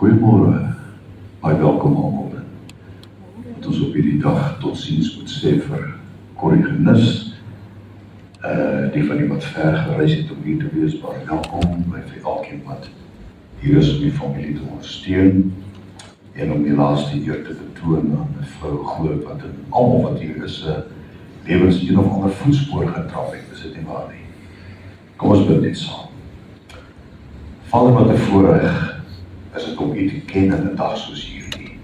Goeiemôre, baie welkom almal. Dat ons op hierdie dag totsiens moet sê vir Corrie Genis, die van die wat ver gereis het om hier te wees, baie welkom, by vir elkeen wat hier is om die familie te ondersteun, en om die laaste eer te betoon aan mevrou Groot, wat in almal wat hier is, lewens een of ander voetspoor getrap het, is dit nie waar nie. Kom ons bid net saam. Vader, wat 'n voorreg is het om U te ken in 'n dag soos hierdie.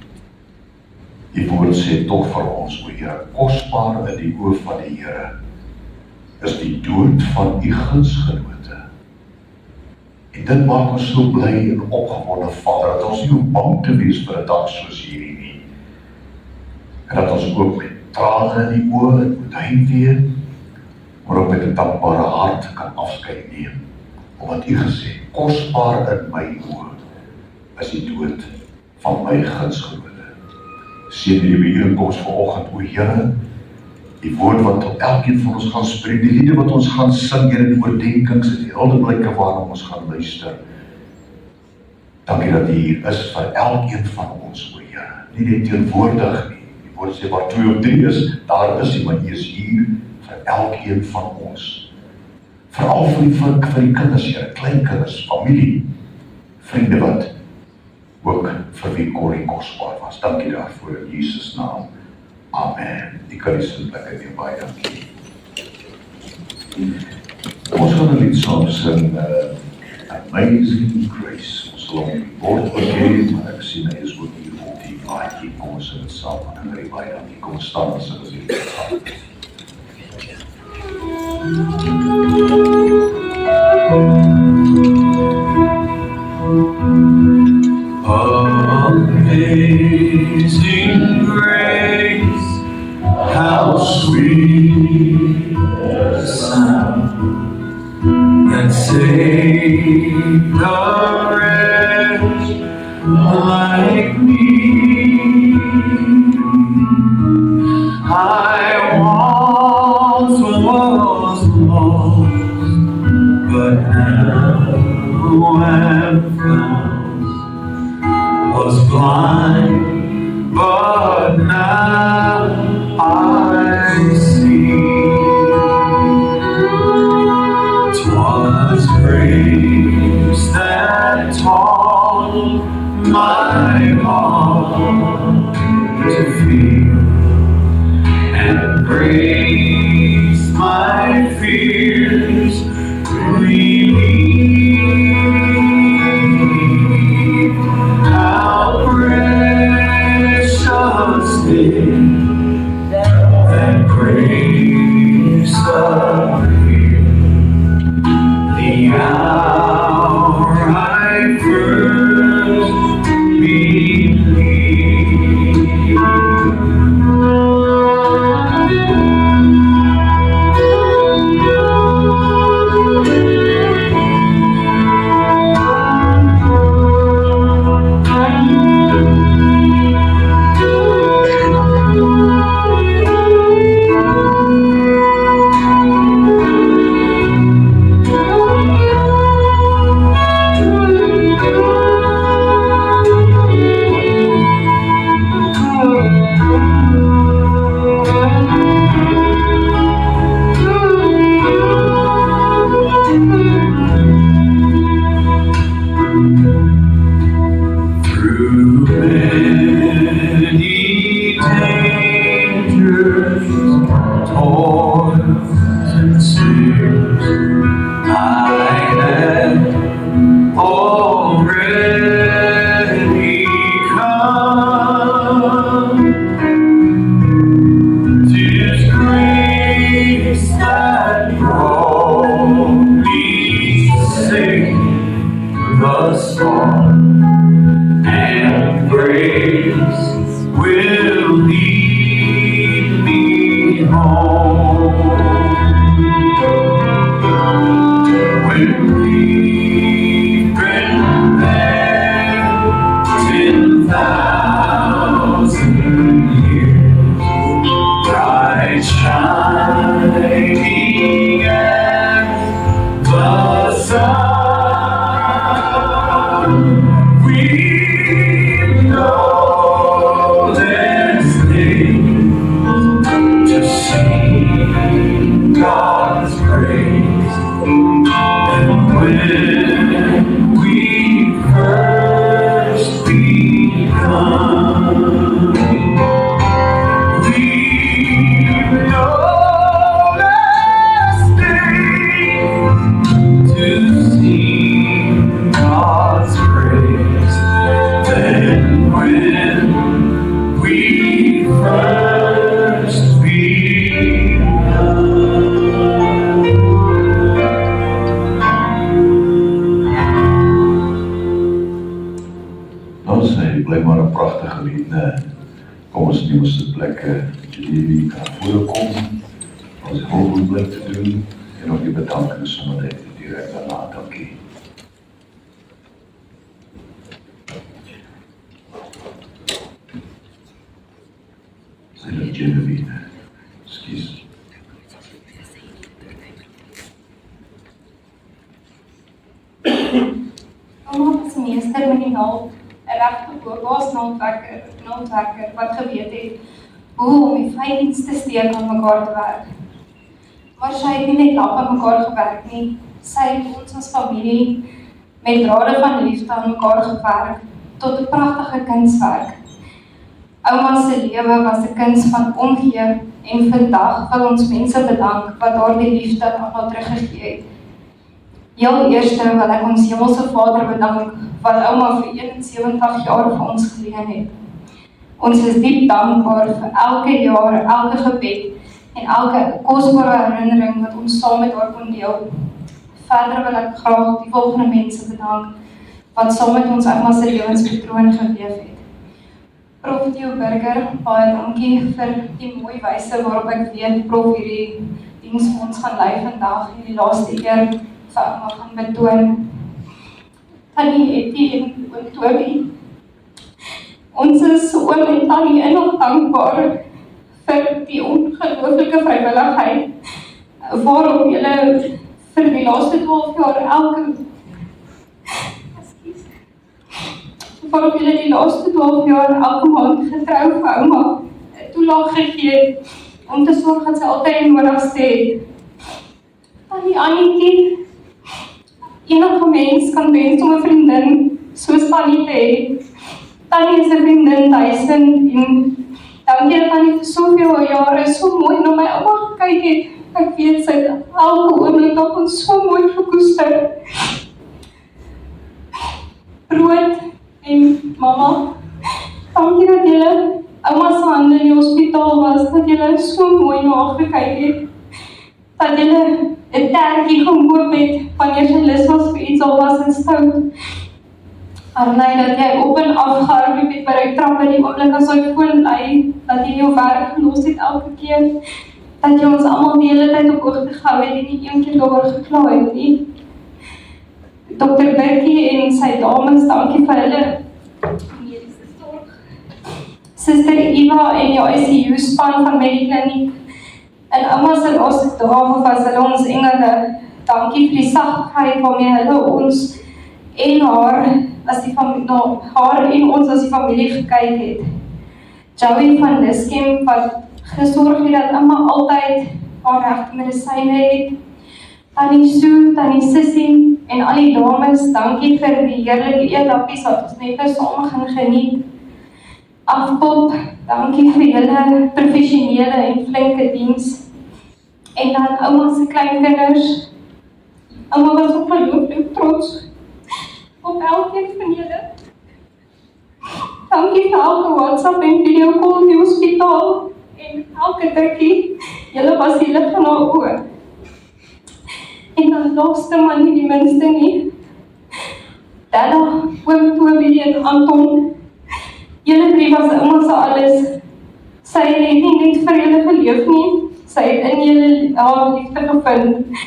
Die woord sê tog vir ons, o Here, kosbaar in die oë van die Here is die dood van U gunsgenote. En dit maak ons so bly en opgewonde, Vader, dat ons nie hoef bang te wees vir 'n dag soos hierdie nie. En dat ons ook met trane in die oë en met heimwee, maar ook met 'n dankbare hart kan afskeid neem. Omdat U gesê, kosbaar in my oë is die dood van my gunsgenote. Seën die byeenkoms vanoggend, o Here, die woord wat tot elkeen van ons gaan spreek, die liede wat ons gaan sing, Here, die oordenkings en die heldeblikke waarna ons gaan luister. Dankie dat U hier is vir elkeen van ons, o Here. Nie net teenwoordig nie. Die woord sê waar 2 of 3 is, daar is U, maar U is hier vir elkeen van ons. Veral vir die kinders, Here, kleinkinders, familie, vriende wat ook vir wie Corrie kosbaar was. Dankie daarvoor in Jesus naam. Amen. Die kan die sinplike neem, baie dankie. Ons gaan 'n lied saam sing, Amazing Grace. Ons sal hom die woord begin, maar ek sien hy is ook hier op die plaatjie. Kom ons sing dit saam, en baie dankie. Kom ons staan en sing ons die lied saam. Amazing grace, how sweet the sound that saved a wretch like me. I once was lost, but now am found. Was blind, but now I see. 'Twas grace that taught my heart to feel, and grace my fears relieved. How precious is that grace appeared, the hour I first believed. Many dangers, toils, and snares I have already come. 'Tis grace that brought me safe thus far, and grace will lead me home. When we've been there 10,000 years, bright shining as the sun, we've no less things to see God's grace. And when we first begun, we've no less things to see God's grace than when we first begun. Nou sê, bly maar 'n pragtige lied, né? Kom ons neem ons plekke, jullie kan voorkom, ons hoofdblik te doen, en ook die bedankings sommer net direct daarna, dankie. Sê dat Genevieve, excuse. Almal is meester met die naald, 'n regte voorbaas naaldwerker wat geweet het hoe om die fynste steek aan mekaar te werk. Maar sy het nie net lap aan mekaar gewerk nie, sy het ons as familie met drade van liefde aan mekaar gewerk tot 'n pragtige kunswerk. Ouma se lewe was 'n kuns van omgee en vandag wil ons mense bedank wat haar die liefde aan haar teruggegee het. Heel eerste wil ek ons Hemelse Vader bedank wat ouma vir 71 jaar vir ons geleen het. Ons is diep dankbaar vir elke jaar, elke gebed en elke kosbare herinnering wat ons saam met haar kon deel. Verder wil ek graag die volgende mense bedank wat saam met ons ouma se lewenspatroon geweef het. Prof Theo Burger, baie dankie vir die mooi wyse waarop ek weet Prof hierdie diens vir ons gaan lei vandag, hierdie laaste keer vir ouma gaan betoon. Tannie Etty en oom Toby. Ons is oom en tannie innig dankbaar vir die ongelooflike vrywilligheid waarop julle vir die laaste 12 jaar elke maand getrou vir ouma 'n toelaag gegee het om te sorg dat sy altyd die nodigste het. Tannie Annetjie, enige mens kan wens om 'n vriendin soos Tannie te hê. Tannie is 'n vriendin duisend en dankie dat Tannie vir soveel jare so mooi na my ouma gekyk het. Ek weet sy het elke oomblik op ons so mooi gekoester. Brood en mamma, dankie dat julle ouma se hande in die hospitaal was, dat julle so mooi na haar gekyk het. Dat julle 'n tertjie gekoop het wanneer sy lus was vir iets al was in stout. Arnay, dat jy op en af gehardloop het by die trap in die oomblik as hy foon lei, dat jy jou werk gelos het elke keer, dat jy ons almal die hele tyd op hoogte gehou het en nie een keer daaroor gekla het nie. Dr. Berkie en sy dames, dankie vir hulle mediese sorg. Suster Eva en die ICU span van Medikliniek. En ouma se laaste dae was hulle ons engele. Dankie vir die sagtheid waarmee hulle ons en haar as die haar en ons as die familie gekyk het. Joey van Diskem wat gesorg het dat ouma altyd haar regte medisyne het. Tannie Sue, Tannie Sissie en al die dames, dankie vir die heerlike eetlappies wat ons net saam gaan geniet. Afpop, dankie vir julle professionele en flinke diens. En dan ouma se kleinkinders. Ouma was ongelooflik trots op elkeen van julle. Dankie vir elke WhatsApp en video call in die hospitaal en elke drukkie. Julle was die lig van haar oë. En dan laaste maar nie die minste nie. Dada, oom Toby en Anton. Julle drie was ouma se alles. Sy het nie net vir julle geleef nie. Sy het in julle haar liefde gevind.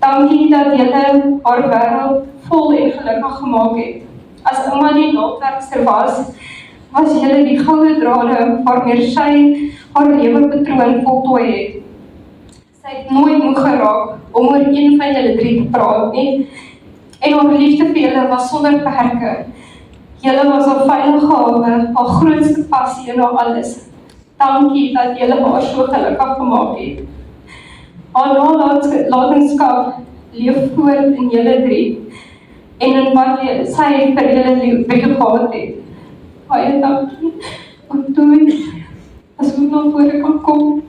Dankie dat julle haar wêreld vol en gelukkig gemaak het. As ouma die naaldwerkster was julle die goue drade waarmee sy haar lewepatroon voltooi het. Sy het nooit moeg geraak om oor een van julle drie te praat nie. En haar liefde vir julle was sonder perke. Julle was haar veilige hawe, haar grootste passie en haar alles. Dankie dat julle haar so gelukkig gemaak het. Haar nalatenskap leef voort in julle drie. En in wat sy vir julle gehad het. Baie dankie. Om toe, as ek na vore kan kom.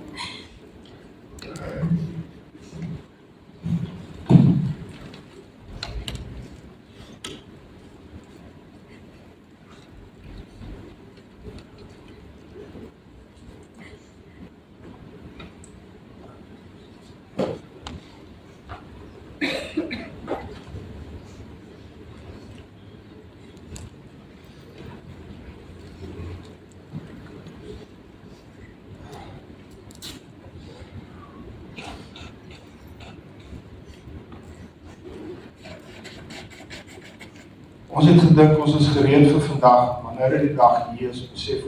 Ons het gedink ons is gereed vir vandag, maar nou dat die dag hier is, besef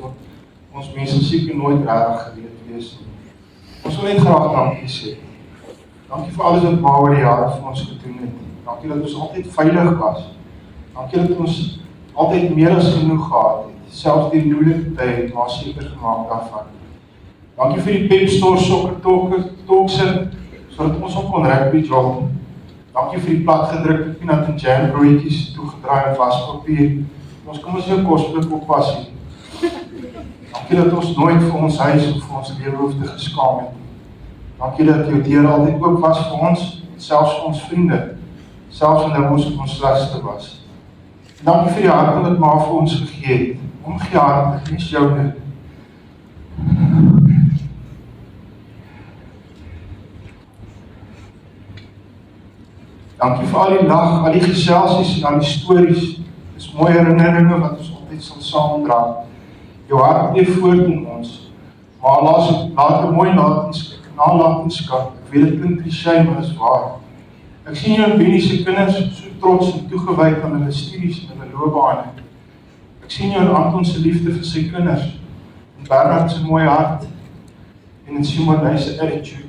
ons mense seker nooit regtig gereed wees nie. Ons wil net graag dankie sê. Dankie vir alles wat ma oor die jare vir ons gedoen het. Dankie dat ons altyd veilig was. Dankie dat ons altyd meer as genoeg gehad het. Selfs die moeilike tye het maar seker gemaak daarvan. Dankie vir die Pep Store sokker tokse, sodat ons op kon rugby jol. Dankie vir die platgedrukte peanut en jam broodjies, toegedraai in waspapier. Ons kom ons jou kosblik opwas nie. Dankie dat ons nooit vir ons huis of vir ons lewe hoef te geskaam het. Dankie dat jou deur altyd oop was vir ons, selfs vir ons vriende, selfs wanneer ons op ons slegste was. En dankie vir die harte wat ma vir ons gegee het, omgee harte, nie joune. Dankie vir al die lag, al die geselsies en al die stories. Dit is mooie herinneringe wat ons altyd sal saamdra. Jou hart leef voort in ons. Maar laat 'n mooi nalatenskap. Ek weet dit klink cliché, maar dit is waar. Ek sien jou en Benny se kinders so trots en toegewyd aan hulle studies en hulle loopbane. Ek sien jou en Anton se liefde vir sy kinders. En Bernard se mooi hart. En in Simone se attitude.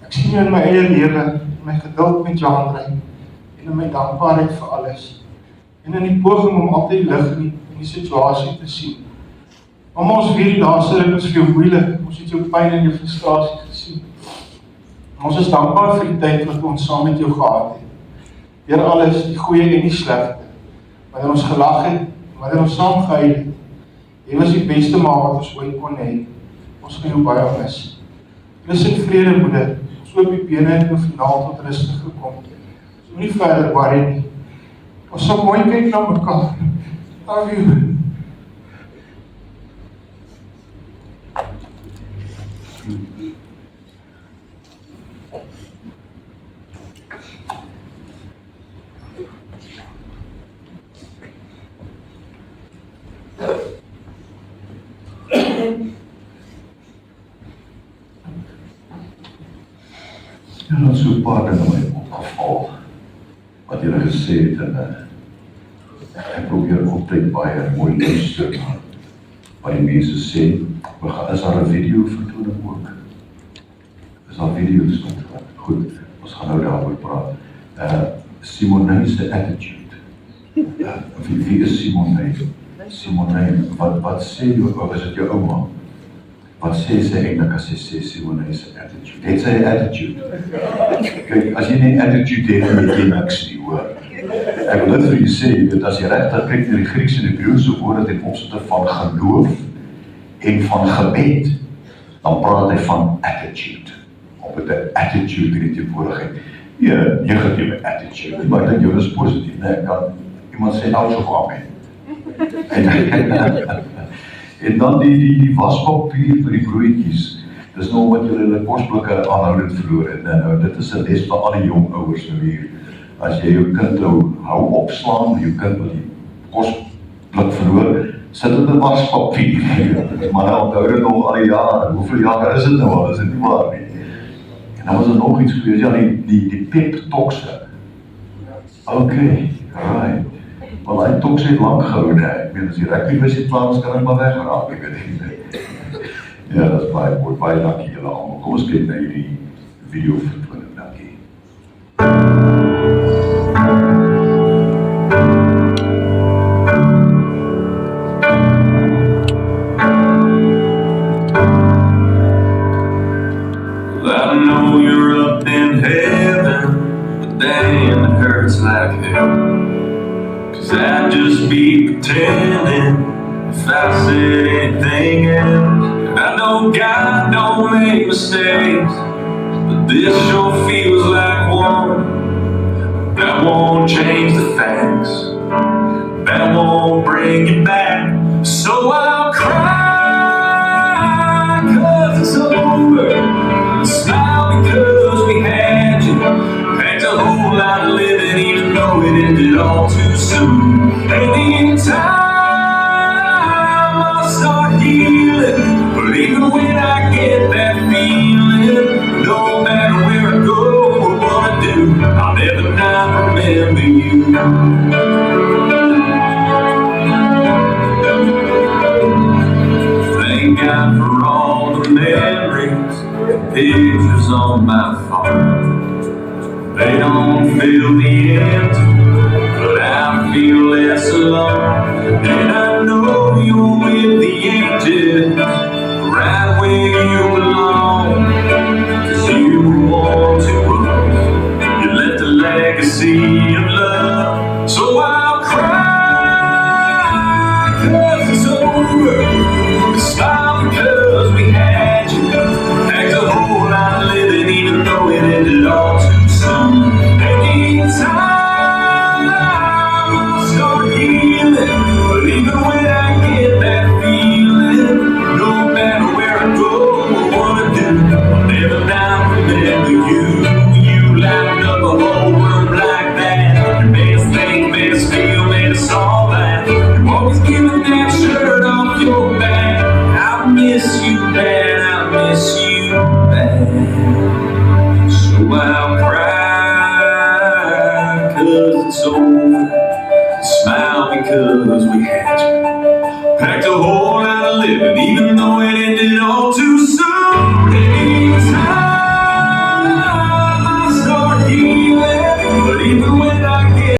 Ek sien jou in my eie lewe, in my geduld met Jandrey, en in my dankbaarheid vir alles. En in die poging om altyd lig in die situasie te sien. Maar ons weet die dae se is vir jou moeilik, ons het jou pyn en jou frustrasie gesien. Ons is dankbaar vir die tyd wat ons saam met jou gehad het. Deur alles, die goeie en die slegte. Wanneer ons gelag het, wanneer ons saam gehuil het. Jy was die beste ma wat ons ooit kon hê. Ons gaan jou baie mis. Rus in vrede, moeder. So op die bene het nou finaal tot rustig gekom. So nie verder worry nie. Ons sal mooi kyk na mekaar. Love you. En dan so 'n paar dinge my opgeval, wat julle gesê het, en ek probeer altyd baie mooi luister na wat die mense sê. Is daar 'n video vertoning ook? Is daar video's met? Goed, ons gaan nou daaroor praat. Simone se attitude. Wie is Simone? Simone, wat sê jou, is dit jou ouma? Wat sê sy eintlik as sy sê Simone se attitude? Het sy 'n attitude? Kyk, as jy nie attitude het, dan het jy niks nie, hoor. Ek wil dit vir julle sê, jy weet, as jy regtig kyk na die Griekse en die Hebreëse woorde ten opsigte van geloof en van gebed, dan praat hy van attitude. Of met 'n attitude in die teenwoordigheid. Nie 'n negatiewe attitude, maar ek dink jou is positief, né? Kan iemand sê nou so vir my. En dan die waspapier vir die broodjies. Dis nou wat julle hulle kosblikke aanhoudend verloor het. Nou, dit is 'n les vir al die jong ouers nou hier. As jy jou kind hou opslaan, jou kind wat die kosblik verloor, sit dit in waspapier. Maar nou onthou dit nog al die jare. Hoeveel jare is dit nou al? Is dit nie waar nie? En dan was er nog iets geweest, ja, die pep-tokse. Okay, right. Wel, hy toks het lang gehou, nee. Ek weet, as die rugby was het klaar, kan ek maar weggeraak, ek weet nie. Ja, dat is baie dankie julle allemaal. Kom ons kyk na hierdie video vertoning, dankie. I know you're up in heaven, but damn, it hurts like hell. 'Cause I'd just be pretending if I said anything else. And I know God don't make mistakes, but this sure feels like one. That won't change the facts, that won't bring you back. So I'll cry 'cause it's over, smile because we had you. Packed a whole lot of living even though it ended all too soon. And in time I'll start healing, but even when I get that feeling, no matter where I go or what I do, I'll never not remember you. Thank God for all the memories, pictures on my phone. They don't fill the empty, but I feel less alone. And I know you're with the angels, right where you belong. 'Cause you were born to us, you left a legacy of love. So I'll cry 'cause it's over, smile because we had you. Packed a whole lot of living even though it ended all too soon. And in time I'll start healing, but even when I get that feeling, no matter where I go or what I do, I'll never not remember you. You lighten up a whole room like that. You made us think, made us feel, made us all that. You always giving that shirt off your back. I miss you bad, I miss you bad. So I'll cry 'cause it's over, smile because we had you. Packed a whole lot of living even though it ended all too soon. Anytime I start healing, but even when I get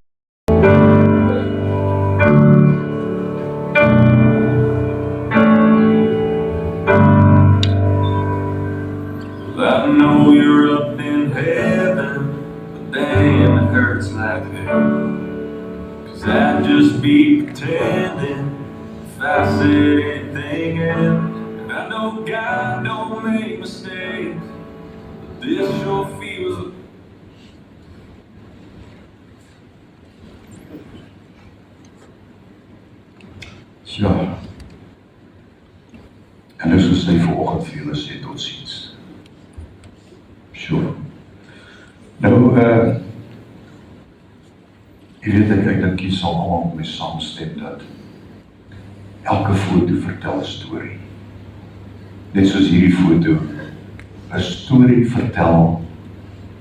I know you're up in heaven, but damn, it hurts like hell. 'Cause I'd just be pretending if I said anything else. And I know God don't make mistakes, but this sure feels. Ja. En dus is hy vanoggend vir julle sê tot ziens. Sure. Nou, jy weet ek dink jy sal allemaal met my saamstem dat elke foto vertel 'n storie. Net soos hierdie foto 'n storie vertel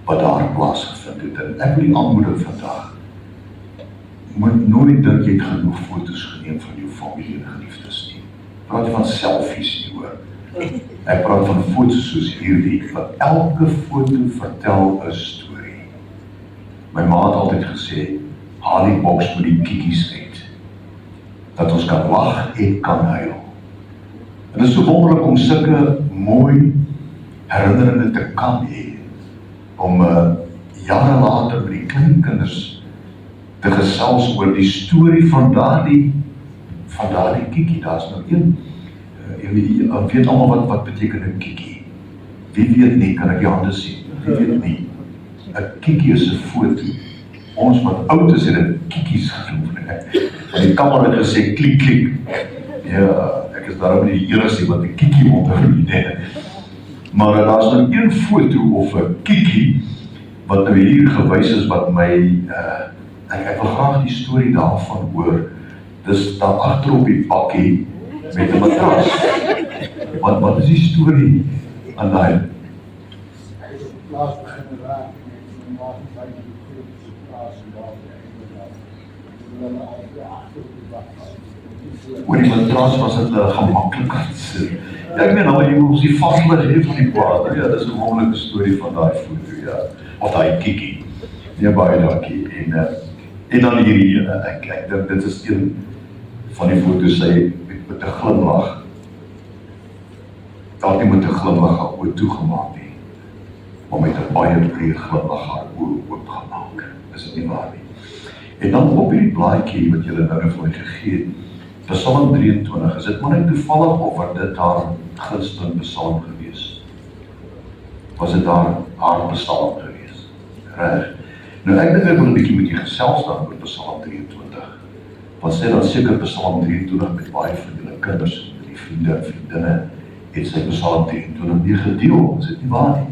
wat daar plaasgevind het. En ek wil die aanmoedig vandag, moet nooit dink jy het genoeg foto's geneem van jou familie en geliefdes nie. Praat van selfies nie hoor. Ek praat van foto's soos hierdie, wat elke foto vertel 'n storie. My ma het altyd gesê, haal die boks met die kiekies uit, dat ons kan lag en kan huil. En dit is so wonderlik om sulke mooi herinneringe te kan hê, om jare later met die kleinkinders te te gesels oor die storie van daardie kiekie. Daar's nou een, jy weet almal wat beteken 'n kiekie. Wie weet nie, kan ek die hande sien? Wie weet nie. 'n Kiekie is 'n foto. Ons wat oud is, het dit kiekies genoem. En die kamer het gesê klik klik. Ja, ek is daarom nie die enigste wat 'n kiekie onthou nie. Maar daar's nou een foto of 'n kiekie wat nou hier gewys is wat my ek wil graag die storie daarvan hoor. Dis daar agter op die bakkie met 'n matras. Wat is die storie aan daai? Oor die matras was dit 'n gemaklike sit. Ja, ek meen nou jy moet die vaslig hê van die plaas. Ja, dis 'n wonderlike storie van daai foto, ja. Of daai kiekie. Nee, baie dankie. En dan hierdie ene, ek dink dit is een van die foto's sy met 'n glimlag. Daar het nie met 'n glimlag haar oë toegemaak nie, maar met 'n baie breë glimlag haar oë oopgemaak. Is dit nie waar nie? En dan op hierdie blaadjie wat julle nou vir my gegee het, Psalm 23, is dit maar net toevallig of wat dit haar gunsteling psalm gewees? Was dit haar psalm gewees? Reg? Nou ek dink ek wil 'n bietjie met julle gesels dan oor Psalm 23. Want sê dan seker Psalm 23 met baie van julle kinders, met die vriende en vriendinne, het sy Psalm 23 nie gedeel, is dit nie waar nie?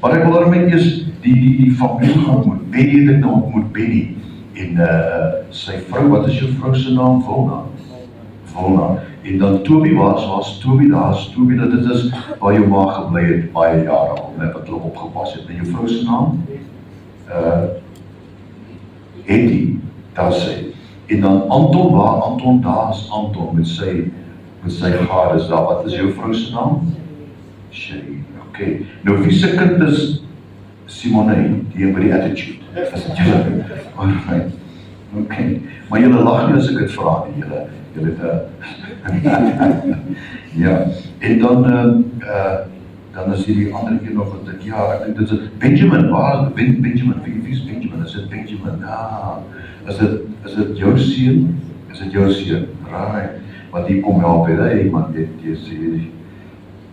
Maar ek wil daarmee eers die familie ontmoet. Benny het ek nou ontmoet, Benny. En sy vrou, wat is jou vrou se naam? Volna. En dan Toby was Toby daar's Toby, dat dit is waar jou ma gebly het baie jare al, net wat hulle opgepas het. En jou vrou se naam? Hetty, daar sê. En dan Anton, waar Anton, daar's Anton met sy gades daar. Wat is jou vrou se naam? Sherry, okay. Nou wie se kind is Simone, die by die attitude? Is dit julle? Alright. Okay. Maar julle lag nie as ek dit vra nie, julle ja. En dan is hier die ander een nog wat ek, ja, ek dink dit is Benjamin, waar is Benjamin? Wie is Benjamin? Is dit Benjamin? Ja. Is dit jou seun? Is dit jou seun? Right. Want hier kom help het, hey man, jy sê,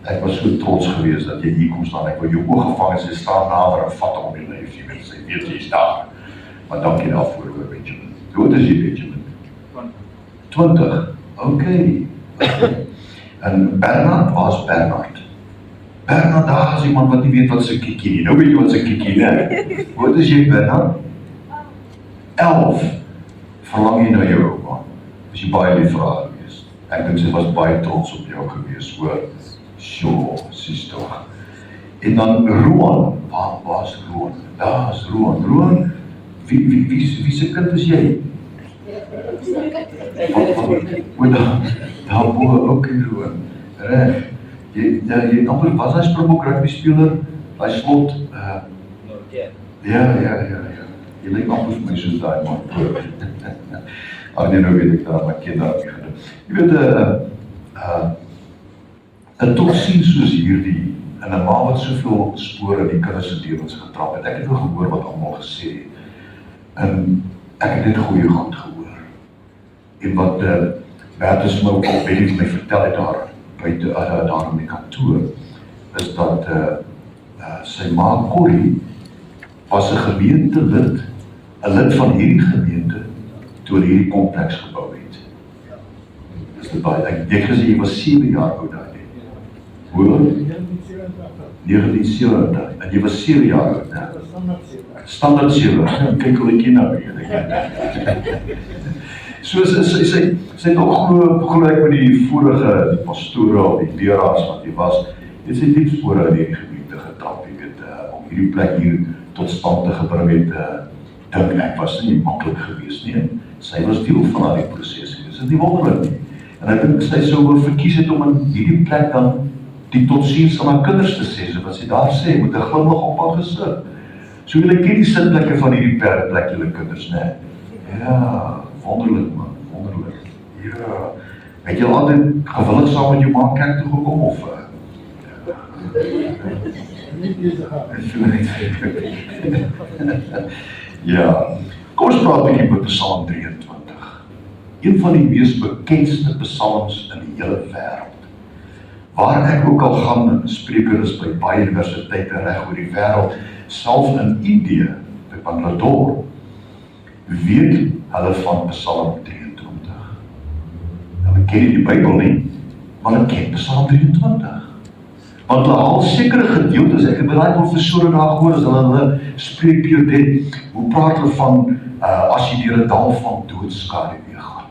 ek was so trots geweest dat jy hier kom staan. Ek wil jou oog gevang en sy staan nader en vat hom op die lyf. Jy weet, sy weet jy is daar. Maar dankie daarvoor oor Benjamin. Hoe oud is jy, Benjamin? 20. Okay. En Bernard, waar is Bernard? Bernard, daar is iemand wat nie weet wat sy kiekie nie. Nou weet jy wat sy kiekie nie. Hoe oud is jy, Bernard? 11. Verlang jy na jou ouma? Is jy baie lief vir haar gewees? Ek dink sy was baie trots op jou gewees, hoor. Sjoe, sies toch. En dan Roan, waar is Roan? Daar is Roan. Roan, wie se kind is jy? Daar boe ook in Roan. Reg. Jy amper, was hy Springbok rugby speler? Hy slot, ja. Jy lyk amper vir my soos daai man. Nee, nou weet ek daar, my kind daar nie gedoen. Jy weet, 'n totsiens soos hierdie, en 'n ma wat soveel spore in die kinders se lewens getrap het. Ek het wel gehoor wat almal gesê het. En ek het net goeie goed gehoor. En wat Bertus my ook al Benny vir my vertel het daar in die kantoor, is dat sy ma Corrie was 'n gemeentelid, 'n lid van hierdie gemeente, toe hierdie kompleks gebou het. Dis dit baie, ek gesê jy was 7 jaar oud daar. Hoor? 1970, en jy was 7 jaar oud, né? Standaard 7, kyk hoe ek hier nou So sy het ook glo ek met die vorige pastore of die leraars wat hy was, het sy diep spore in hierdie gemeente getrap, jy weet, om hierdie plek hier tot stand te gebring het, dink ek was nie maklik geweest nie, sy was deel van daardie proses, dit is nie wonderlik nie, en ek dink sy sou verkies het om in hierdie plek dan die totsiens aan haar kinders te sê, so wat sy daar sê, met 'n glimlag op haar gesig. So julle ken die sitplekke van hierdie plek, julle kinders, né? Ja, wonderlik man, wonderlik. Ja, het jy altyd gewillig saam met jou ma kerk toe gekom, of? Ja, Kom ons praat 'n bietjie oor Psalm 23. Een van die mees bekendste psalms in die hele wêreld. Waar ek ook al gaan en spreker is by baie universiteite reg oor die wêreld, selfs in Indië, by Bangalore, weet hulle van Psalm 23. Nou, ek ken nie die Bybel nie, maar ek ken Psalm 23. Want hulle haal sekere gedeeltes, ek het by daai professore daar gehoor, as hulle spreek hier dit, hoe praat hulle van, as jy deur 'n dal van doodskade weer gaan.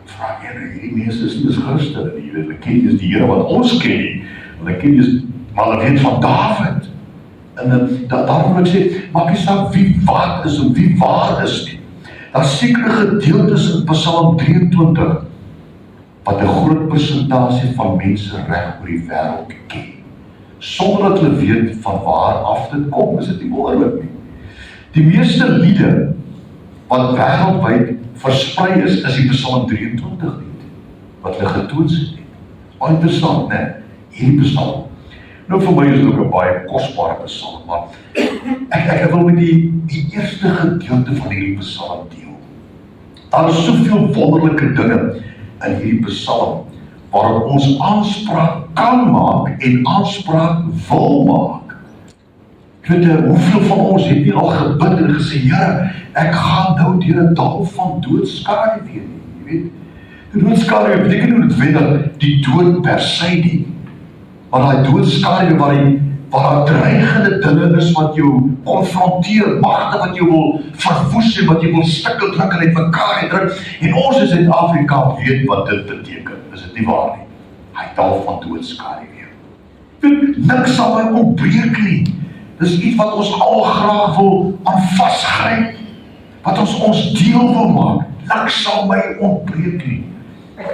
Vraag hierdie mense is nie eens Christene nie, hulle ken nie die Here wat ons ken nie, hulle ken nie, maar hulle weet van Dawid. En daarom wil ek sê, maak nie saak wie wat is en wie waar is nie. Daar sekere gedeeltes in Psalm 23, wat 'n groot persentasie van mense reg oor die wêreld ken, sonder dat hulle weet van waar af dit kom, is dit nie wonderlik nie. Die meeste liede wat wêreldwyd versprei is die Psalm 23 lied, wat hulle getoons het. Baie interessant, né? Hierdie Psalm. Nou vir my is dit ook 'n baie kosbare Psalm, maar ek wil met die eerste gedeelte van hierdie Psalm deel. Daar is soveel wonderlike dinge in hierdie Psalm, waarop ons aanspraak kan maak en aanspraak wil maak. Ek weet, hoeveel van ons het nie al gebid en gesê, Here, ek gaan nou deur 'n dal van doodskade weer nie, jy weet. Die doodskade beteken nie noodwendig die dood per se nie, maar daai doodskade waar daar dreigende dinge is wat jou konfronteer, magte wat jou wil verwoes en wat jou wil stikkel druk en uitmekaar druk. En ons in Suid-Afrika weet wat dit beteken. Is dit nie waar nie? Hy dal van doodskade weer. Niks sal my ontbreek nie. Dis iets wat ons al graag wil aan vasgryp, wat ons deel wil maak. Niks sal my ontbreek nie.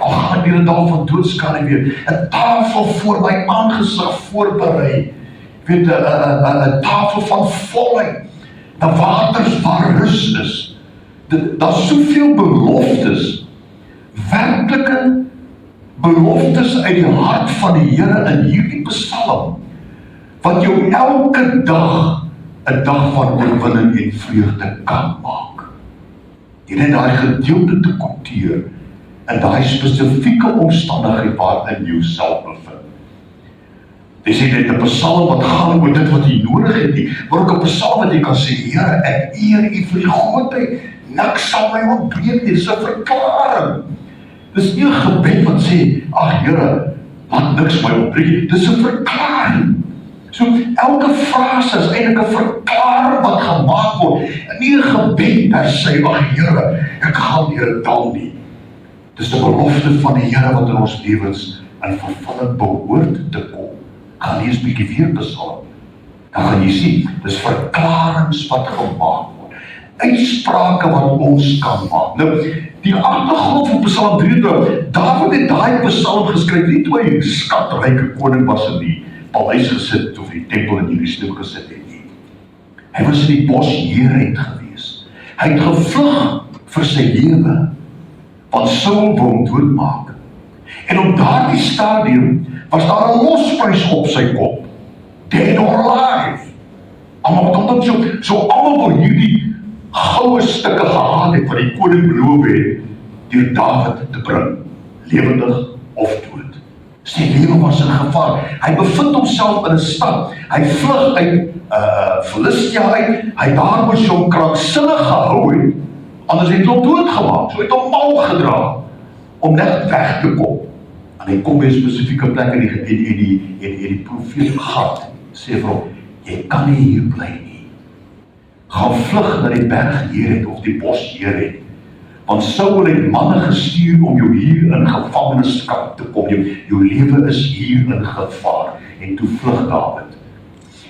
Al gaan ek deur 'n dal van doodskade weer, 'n tafel voor my aangesig voorberei. Weet, 'n tafel van volheid, 'n waters waar rus is. Daar's soveel beloftes, werklike beloftes uit die hart van die Here in hierdie Psalm, wat jou elke dag 'n dag van oorwinning en vreugde kan maak. Jy net daai gedeelte te kopteer in daai spesifieke omstandigheid waarin jy jouself bevind. Dis nie net 'n Psalm wat gaan oor dit wat jy nodig het nie, maar ook 'n Psalm wat jy kan sê, Here, ek eer U vir die grootheid, niks sal my ontbreek nie. Dis 'n verklaring. Dis nie 'n gebed wat sê, ag Here, laat niks my ontbreek nie. Dis 'n verklaring. So elke frase is eintlik 'n verklaring wat gemaak word, nie 'n gebed per se, ag Here, ek gaan deur 'n dal nie. Dis 'n belofte van die Here wat in ons lewens in vervulling behoort te kom. Gaan lees 'n bietjie weer Psalm. Dan gaan jy sien, dis verklaringe wat gemaak word. Uitsprake wat ons kan maak. Nou, die agtergrond van Psalm 23, Dawid het daai Psalm geskryf nie toe hy skatryke koning was in die paleis gesit of die tempel in Jerusalem gesit het nie. Hy was in die bos Jered gewees. Hy het gevlug vir sy lewe, want Saul wou hom doodmaak. En op daardie stadium was daar 'n losprys op sy kop. Dead or alive. Almal kom dan so almal wil hierdie goue stukke gehad het wat die koning beloof het deur Dawid te bring, lewendig of dood. Sy lewe was in gevaar. Hy bevind homself in 'n stad. Hy vlug uit Filistia uit. Hy daar moes hom kranksinnig gehou het, anders het hom doodgemaak. So het hom mal gedra om net weg te kom. En hy kom by 'n spesifieke plek en die profeet Gad sê vir hom, jy kan nie hier bly nie. Gaan vlug na die berg Jered of die bos Jered. Want Saul het manne gestuur om jou hier in gevangenskap te kom. Jou lewe is hier in gevaar. En toe vlug Dawid.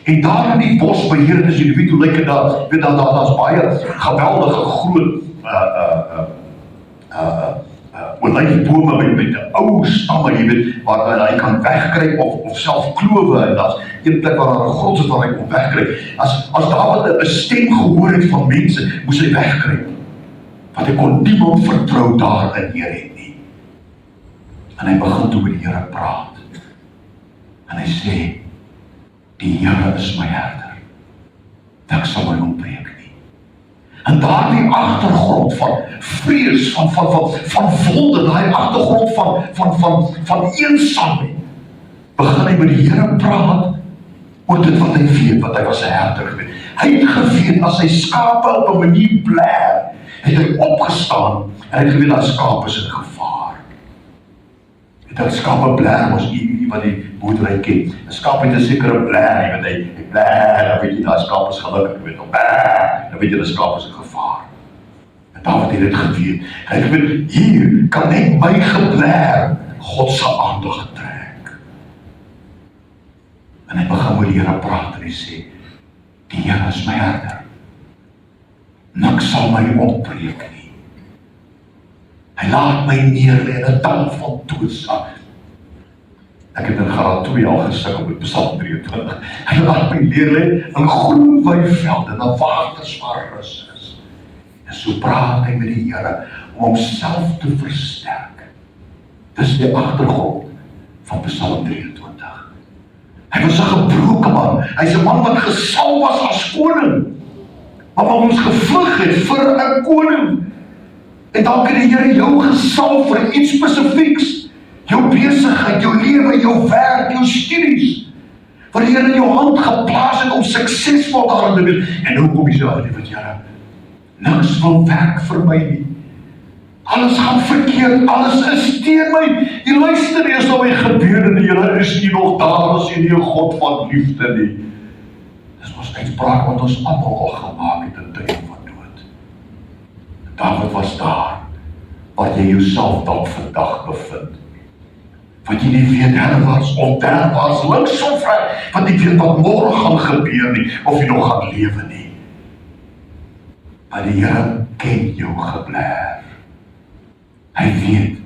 En daar in die bos by Jered, as jy weet hoe lyk dit daar, weet daar's baie geweldige groot olyfbome met 'n ou stamme, jy weet, waar hy kan wegkruip of self klowe, en daar's een plek waar daar 'n grot is waar hy kon wegkruip. As Dawid 'n stem gehoor het van mense, moes hy wegkruip. Want hy kon niemand vertrou daar in Jered nie. En hy begin toe met die Here praat. En hy sê, die Here is my herder. Ek sal my ontbreek nie. En daardie agtergrond van vrees, van wonde, daai agtergrond van eensaamheid, begin hy met die Here praat oor dit wat hy weet, wat hy was 'n herder geweest. Hy het geweet, as sy skape op 'n manier blær, het hy opgestaan, en hy het geweet, dat skape is in gevaar. Dat skape blær, was wat die boerdery ken. 'n Skaap het 'n sekere blær, jy weet hy blær, dan weet jy, dat skaap is gelukkig, jy weet, dan weet jy, dat skaap is in gevaar. En Dawid het dit geweet. Hy het geweet, hier kan net my geblær God se aandag trek. En hy begin met die Here praat en hy sê, die Here is my herder. Niks sal my opbreek nie. Hy laat my neerlê in 'n dal van doodsaak. Ek het in graad 2 al gesukkel met Psalm 23. Hy laat my neerlê in groen weivelde, en waters waar rus is. En so praat hy met die Here om homself te versterk. Dis die agtergrond van Psalm 23. Hy was 'n gebroke man. Hy's 'n man wat gesalf was as koning, maar wat ons gevlug het vir 'n koning. En dan kan die Here jou gesalf vir iets spesifieks. Jou besigheid, jou lewe, jou werk, jou studies. Wat die Here in jou hand geplaas het om suksesvol daarin te wees. En nou kom jy sê, wat Here, niks wil werk vir my nie. Alles gaan verkeerd, alles is teen my. Jy luister eers na my gebede, die Here is nie nog daar, as jy nie 'n God van liefde nie. Dis ons uitspraak wat ons almal al gemaak het in tye van dood. Dawid was daar, waar jy jouself dalk vandag bevind. Wat jy nie weet, herwaarts, onterwaarts, links of reg, wat jy weet wat môre gaan gebeur nie, of jy nog gaan lewe nie. Maar die Here ken jou geblær. Hy weet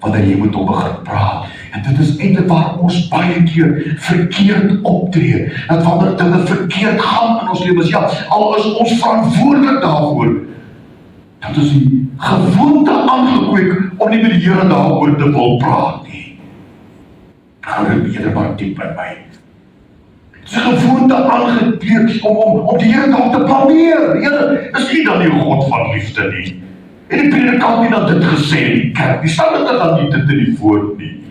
wanneer jy moet begin praat. En dit is eintlik waar ons baie keer verkeerd optree. Dat wanneer dinge verkeerd gaan in ons lewens, ja, al is ons verantwoordelik daarvoor, dat ons die gewoonte aangekweek om nie met die Here daaroor te wil praat nie. Hou dit eerder maar diep by my. Dit is 'n gewoonte aangekweek om die Here daar te blameer. Here, is nie dan die God van liefde nie. En die predikant nie dat dit gesê in die kerk, die sal dit dan nie dit in die woord nie.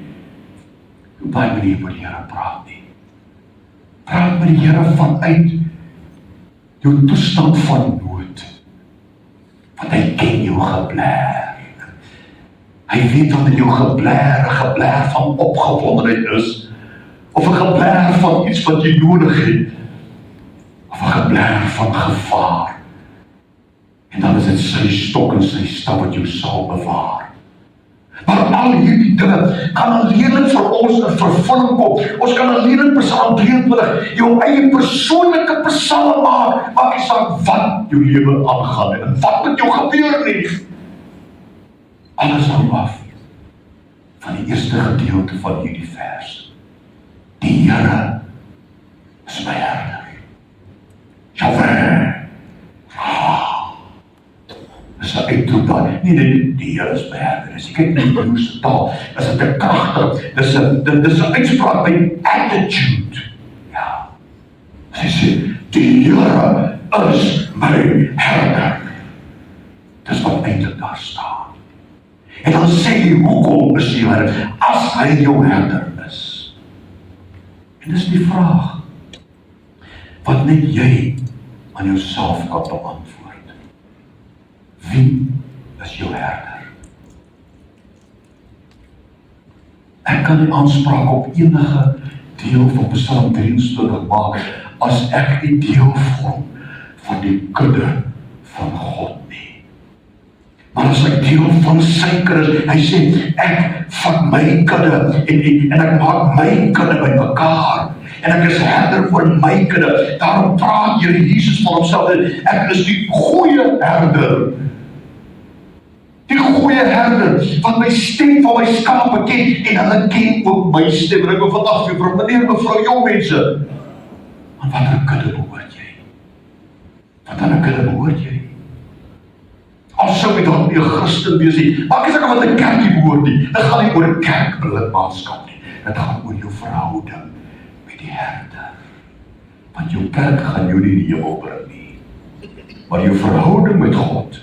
Op baie manier met die Here praat nie. Praat met die Here vanuit jou toestand van nood. Want hy ken jou geblær. Hy weet wat in jou geblær, 'n geblær van opgewondenheid is, of 'n geblær van iets wat jy nodig het, of 'n geblær van gevaar. En dan is dit sy stok en sy staf wat jou sal bewaar. Maar al hierdie dinge kan alleenlik vir ons in vervulling kom. Ons kan alleenlik Psalm 23 jou eie persoonlike psalm maak. Maak nie saak wat jou lewe aangaan en wat met jou gebeur nie. Alles hang af van die eerste gedeelte van hierdie vers. Die Here is my herder. Jawel. Dis 'n uitroep daar. Nee, die Here is my herder. As jy kyk na die Hebreëse taal, is dit 'n kragtig, dis 'n uitspraak by attitude. Ja. Hy sê, die Here is my herder. Dis wat eintlik daar staan. En dan sê hy, hoekom is hy herder? As hy jou herder is. En dis die vraag wat net jy aan jouself kan beantwoord. Wie is jou herder? Ek kan nie aanspraak op enige deel van Psalm 23 maak as ek nie deel vorm van die kudde van God nie. Maar as ek deel van sy kudde, hy sê, ek vat my kudde en ek maak my kudde by mekaar. En ek is herder vir my kudde. Daarom praat Here Jesus van homself, ek is die goeie herder. Die goeie herder, wat my stem van my skape ken, en hulle ken ook my stem. En ek wil vandag vir jou, meneer, mevrou, jong mense, aan watter kudde behoort jy? Wat aan 'n kudde behoort jy? Al sou jy dalk nie 'n Christen wees nie, maak nie saak wat 'n kerkie behoort nie. Dit gaan nie oor 'n kerklidmaatskap nie. Dit gaan oor jou verhouding met die herder. Want jou kerk gaan jou nie in die hemel bring nie. Maar jou verhouding met God,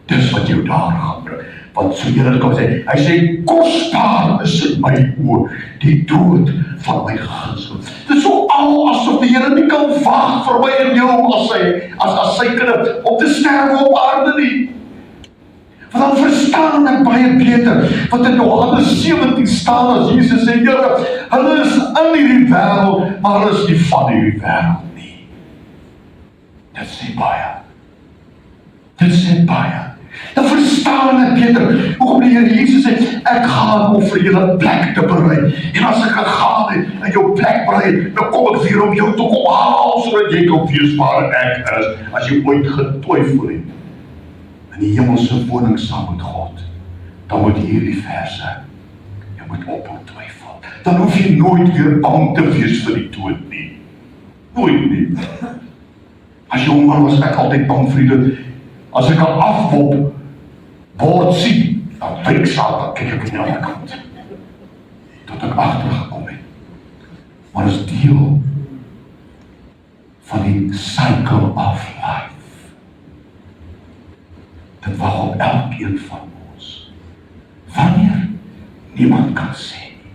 dis wat jou daar gaan bring. Want so julle kan sê, hy sê, kosbaar is in my oë, die dood van my gunsteling. Dit is so al asof die Here nie kan wag vir my en jou as sy kinders om te sterwe op aarde nie. Want dan verstaan ek baie beter wat in Johannes 17 staan as Jesus sê, Here, hulle is in hierdie wêreld, maar hulle is nie van hierdie wêreld nie. Dit sê baie. Dit sê baie. Dan verstaan ek beter hoekom die Here Jesus sê, ek gaan om vir julle plek te berei. En as ek gegaan het en jou plek berei, dan kom ek weer om jou te kom haal, sodat jy kan weet waar ek is, as jy ooit getwyfel het in die hemelse woning saam met God, dan moet hierdie verse, jy moet ophou twyfel. Dan hoef jy nooit weer bang te wees vir die dood nie. Nooit nie. As jong man was ek altyd bang vir die dood. As ek al afwop, word sien, dan wyk sal, dan kyk ek in die ander kant. Tot ek agtergekom het. Maar is deel van die cycle of life. Dit wag op elkeen van ons. Wanneer? Niemand kan sê nie.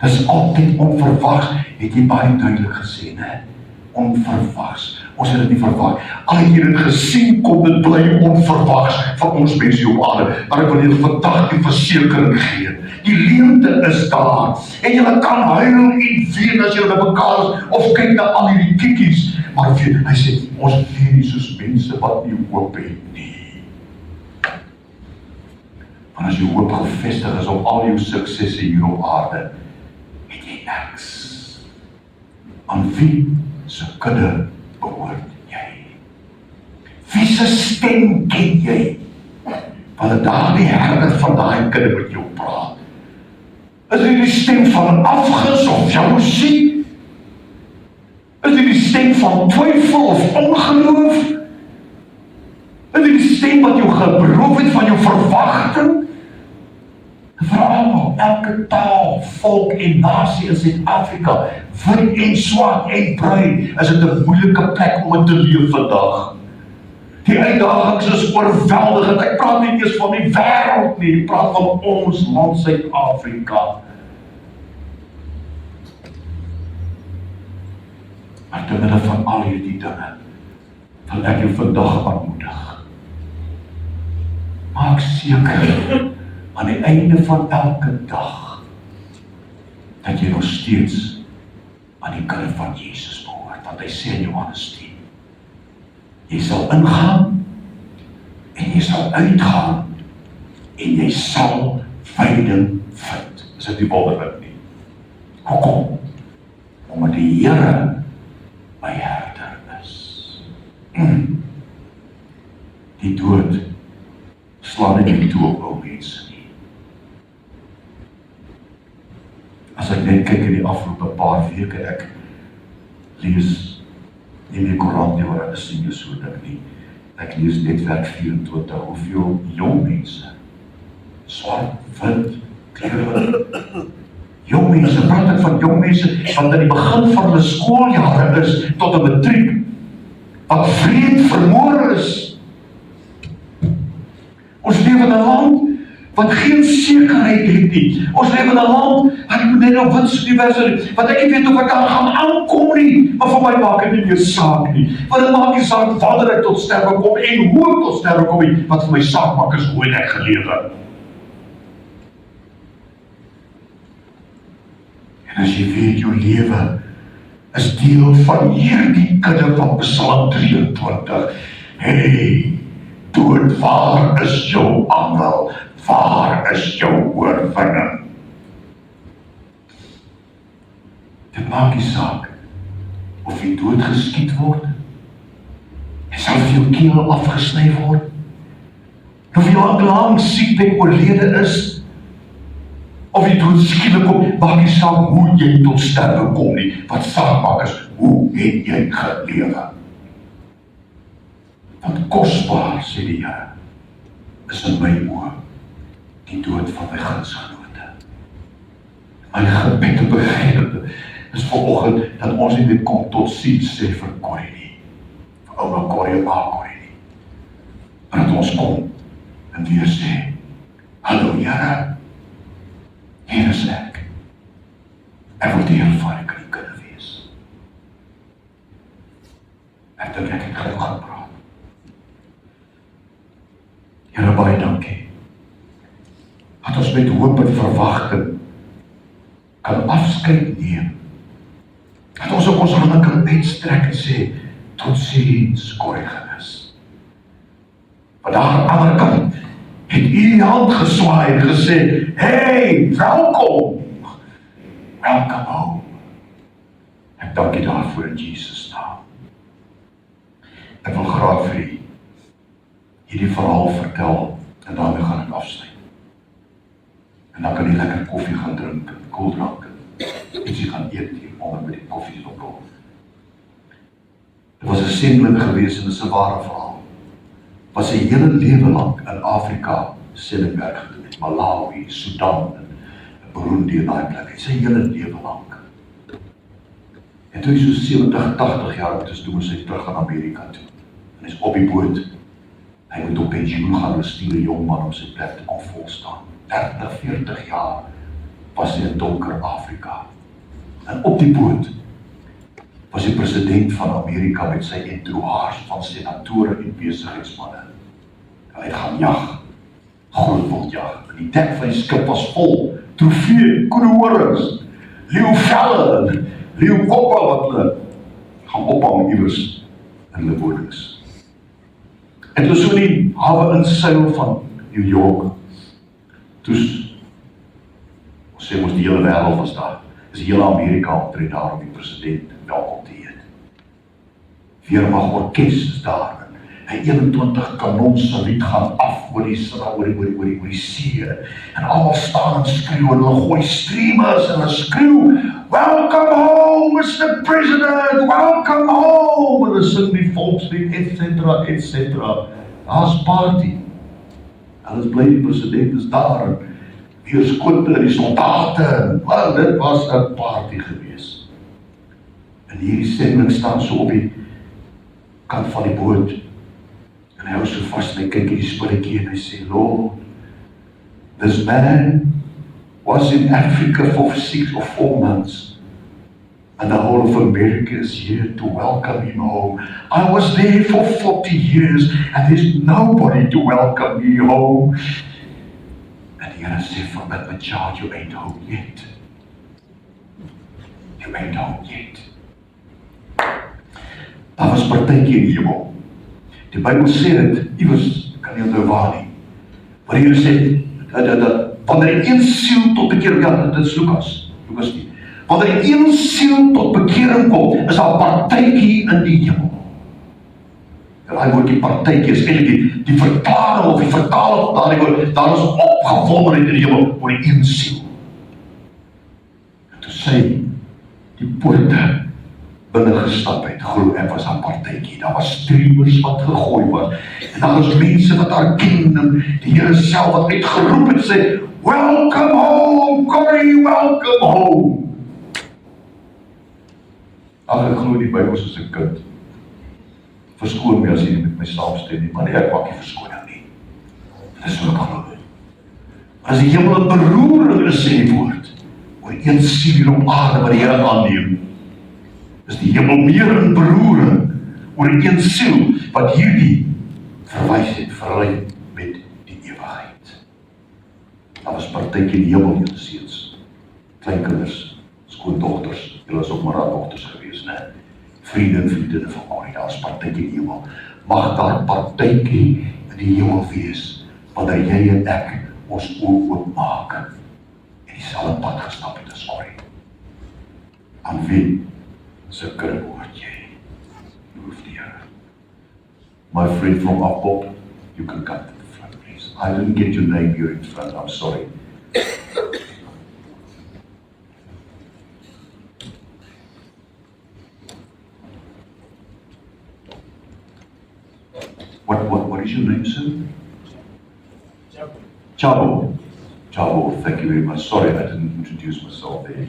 Dit is altyd onverwags, het jy baie duidelik gesê, né? Onverwags. Ons het dit nie verwag. Al het jy dit gesien, kom dit bly onverwags van ons mense op aarde. Maar ek wil julle vandag die versekering gee. Die leemte is daar. En julle kan huil en ween as julle by mekaar is, of kyk na al hierdie kiekies. Maar hy sê, ons leef nie soos mense wat nie hoop het nie. Want as jou hoop gevestig is op al jou suksesse hier op aarde, het jy niks. Aan wie se kudde behoort jy? Wie se stem ken jy? Want daardie herder van daai kudde met jou praat. Is dit die stem van afgus of jaloesie? Is dit die stem van twyfel of ongeloof? Is dit die stem wat jou beroof het van jou verwagting? Vir almal, elke taal, volk en nasie in Suid-Afrika, wit en swart en bruin, is dit 'n moeilike plek om in te leef vandag. Die uitdagings is oorweldigend. Ek praat nie eers van die wêreld nie, ek praat van ons land Suid-Afrika. Maar te midde van al hierdie dinge, wil ek jou vandag aanmoedig. Maak seker aan die einde van elke dag, dat jy nog steeds aan die kudde van Jesus behoort, want hy sê in Johannes 10, jy sal ingaan, en jy sal uitgaan, en jy sal veiding vind. Is dit nie wonderlik nie? Hoekom? Omdat die Here my herder is. Die dood slaan nie die toe op ou mense nie. As ek net kyk in die afgelope paar weke, ek lees nie meer koerant nie, waar ek is nie so ding nie. Ek lees Netwerk 24, hoeveel jong mense, swart, wit, kleur, jong mense, praat ek van jong mense, wat in die begin van hulle skooljare is, tot 'n matriek, wat vreed vermoor is. Ons leef in 'n land wat geen sekerheid het nie. Ons leef in 'n land, ek moet net op Wits Universiteit, wat ek nie weet of ek daar gaan aankom nie, maar vir my maak dit nie meer saak nie. Want dit maak nie saak wanneer ek tot sterwe kom en hoe ek tot sterwe kom nie. Wat vir my saak maak is hoe ek gelewe. En as jy weet jou lewe is deel van hierdie kudde van Psalm 23. Hey, dood, waar is jou angel? Waar is jou oorwinning? Dit maak nie saak of jy dood geskiet word, en sal vir jou keel afgesny word, of jy al lang siek en oorlede is, of jy dood skielik kom, maak nie saak hoe jy tot sterwe kom nie. Wat saak maak is, hoe het jy gelewe? Want kosbaar, sê die Here, is in my oë die dood van my gunsgenote. My gebed te begeerte is vanoggend dat ons nie dit kom tot sien sê vir Corrie nie. ouma Corrie nie. En dat ons kom en weer sê, hallo Here, hier is ek. Ek wil die ervaring kan nie kunnen wees. Ek dink ek het genoeg gepraat. Here, baie dankie. Dat ons met hoop en verwagting kan afskeid neem. Dat ons op ons hande kan uitstrek en sê, tot ziens, Corriganus. Maar daar aan de andere kant het u hand geswaai en gesê, hey, welkom. Welcome home. Ek dank u daarvoor in Jesus naam. Ek wil graag vir u hierdie verhaal vertel en daarmee gaan ek afsluit. En dan kan jy lekker koffie gaan drink, koeldrank, ietsie gaan eet hier onder met die koffielokkel. Dit was 'n sending gewees en dit is 'n ware verhaal. Was 'n hele lewe lank in Afrika sendingwerk gedoen het, Malawi, Sudan, Burundi en daai plek. Hy sy hele lewe lank. En toe hy so 70, 80 jaar oud is, toe moes hy terug aan Amerika toe. En hy is op die boot. Hy moet op pensioen gaan, hulle stuur 'n jong man om sy plek te kon volstaan. 30, 40 jaar was hy in donker Afrika. En op die boot was die president van Amerika met sy entourage van senatore en besigheidsmanne. Hy het gaan jag, groot wildjag. En die dek van die skip was vol trofee, koehoorings, leeuvelle, leeukoppe wat hulle gaan ophang iewers in hulle wonings. En toe so die hawe inseil van New York, toe ons sê ons die hele wêreld was daar, is die hele Amerika omtrent daar om die president welkom te heet. Weermag orkes is daar, hy 21 kanonsaluut gaan af oor die see, en almal staan en skreeu, en hulle gooi streamers, en hulle skreeu, welcome home, Mr. President, welcome home, en hulle sing die volkslied, etc. Daar's party, en is bly die president is daar, en weer skote, die soldate, wel, dit was 'n party gewees. En hierdie sending staan so op die kant van die boot, en hy hou so vast, en hy kyk hierdie spulletjie, en hy sê, Lord, this man was in Africa for 6 or 4 months, and the whole of America is here to welcome him home. I was there for 40 years, and there's nobody to welcome me home. And die Here sê, forbid my child, you ain't home yet. You ain't home yet. Daar was partytjie in die hemel. Die Bybel sê dit, iewers kan nie onthou waar nie. Maar die Here sê, dat wanneer een siel tot bekering, ja, dit is Lukas nie. Wanneer een siel tot bekering kom, is daar partytjie in die hemel. En daai woordjie partytjie is eintlik die verklaring of die vertaling van daardie woord, daar is opgewondenheid in die hemel oor die een siel. En toe sê die poorte binne gestap het, glo ek was daar partytjie, daar was streamers wat gegooi was, en daar was mense wat daar ken, en die Here self wat uitgeroep het, sê, welcome home, Corrie, welcome home. Ag, ek glo die Bybel soos 'n kind. Verskoon my as jy nie met my saamstem nie, maar nee, ek maak nie verskoning nie. Dit is wat ek glo. As die hemel 'n beroering is, sê die woord, oor een siel hier op aarde wat die Here aanneem, is die hemel meer in beroering oor een siel wat hierdie verwys het, verlei met die ewigheid. Daar was partytjie in die hemel, julle seuns, kleinkinders, skoondogters, julle is ook maar haar dogters gewees, né? Vriende en vriendinne van Corrie, daar is partytjie in die hemel. Mag daar partytjie in die hemel wees, wanneer jy en ek ons oë oopmaak en dieselfde pad gestap het as Corrie. Aan wie se kring hoort jy? Hoef die Here. My friend from Afkop, you can come to the front, please. I didn't get your name here in front, I'm sorry. What is your name, sir? Chabo, thank you very much. Sorry, I didn't introduce myself there.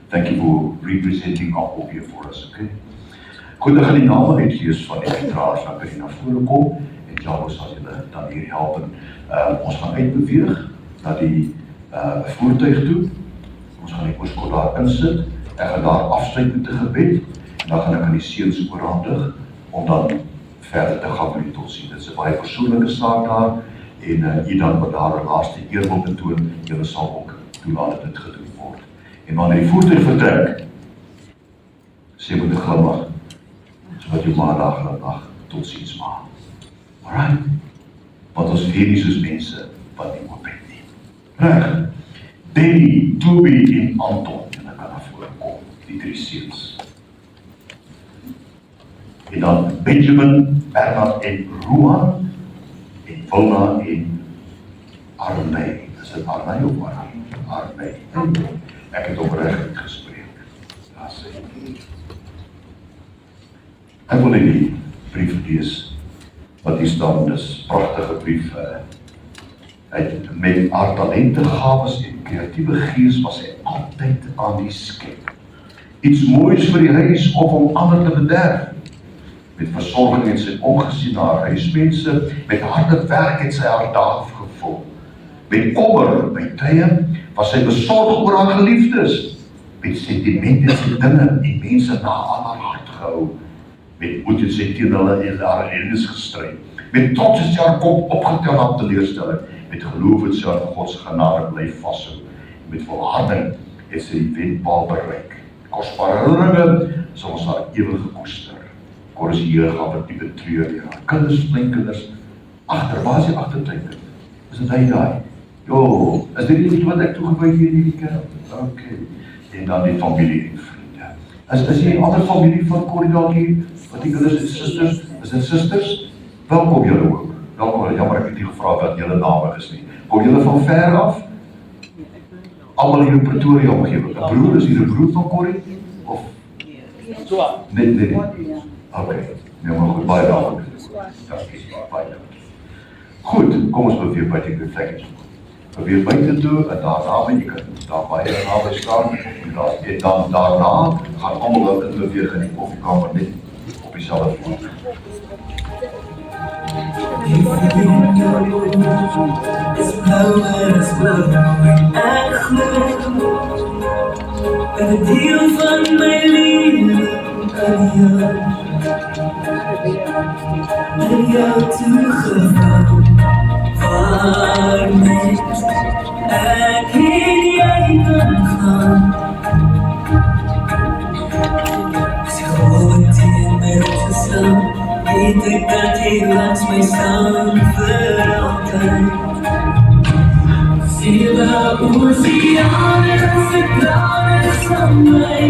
Thank you for representing Afkop here for us, okay? Goed, ek gaan die name uitlees van die uitdraers, dan kan jy na vore kom, en Jabo sal julle dan hier help. Ons gaan uitbeweeg na die voertuig toe. Ons gaan die oorskot daar insit. Ek gaan daar afsluit met 'n gebed, en dan gaan ek aan die seuns oorhandig, om dan verder te gaan met die totsiens. Dit is 'n baie persoonlike saak daar, en jy dan wat daar 'n laaste eer wil betoon, julle sal ook toelaat dat dit gedoen word. En wanneer die voertuig vertrek, sê met 'n glimlach, sodat jou ma daar glimlach, totsiens ma. Alright? Want ons weet nie soos mense wat nie oop het nie. Reg, Benny, Toby en Anton, en ek kan na vore kom, die 3 seuns. En dan Benjamin, Bernard en Roan, en Wilna en Arney. Is dit Arney of Arney? Ek het opreg gespreek. Daar sê ek wil in die brief lees, wat hier staan, dis pragtige brief. Met haar talente, gawes en kreatiewe gees was hy altyd aan die skep. Iets moois vir die huis of om ander te bederf. Met versorging het sy omgesien na haar huismense, met harde werk het sy haar dae gevul. Met kommer, by tye, was sy besorg oor haar geliefdes. Met sentiment het sy dinge en mense na aan haar hart gehou. Met moed het sy teen hulle en haar ellendes gestryd. Met trots het sy haar kop opgetel aan teleurstelling. Met geloof het sy aan God se genade bly vashou. Met volharding het sy die wendpaal bereik. Kosbare herinneringe sal ons haar ewig koester. Koris hier gaan wat die betreur deur haar kinders, kleinkinders, waar is die agterkleinkind? Is dit hy daai? Jo, is dit nie wat ek toegewy hier in die kerk? Okay. En dan die familie en vriende. Is jy 'n ander familie van Corrie dalk hier? Wat die kinders en susters? Is dit susters? Welkom julle ook. Welkom, jammer ek het nie gevra wat julle name is nie. Kom julle van ver af? Almal hier in Pretoria omgewing. 'n Broer, is hier 'n broer van Corrie? Of? Nee. Okay, nee maar goed, baie welkom. Dankie, baie dankie. Goed, kom ons beweeg buite die vlekkie. Beweeg buite toe, en daarna jy kan daar baie naby staan, en dan daarna gaan almal in beweeg in die koffiekamer net op dieselfde vlak. It's blowing, it's blowing, ek glo met 'n deel van my lewe aan jou toegevou, waarmee ek en jy kan gaan. As jy gewoon teen my opgestaan, weet ek dat jy langs my staan vir altyd. See the ocean, it's the cloud, it's on my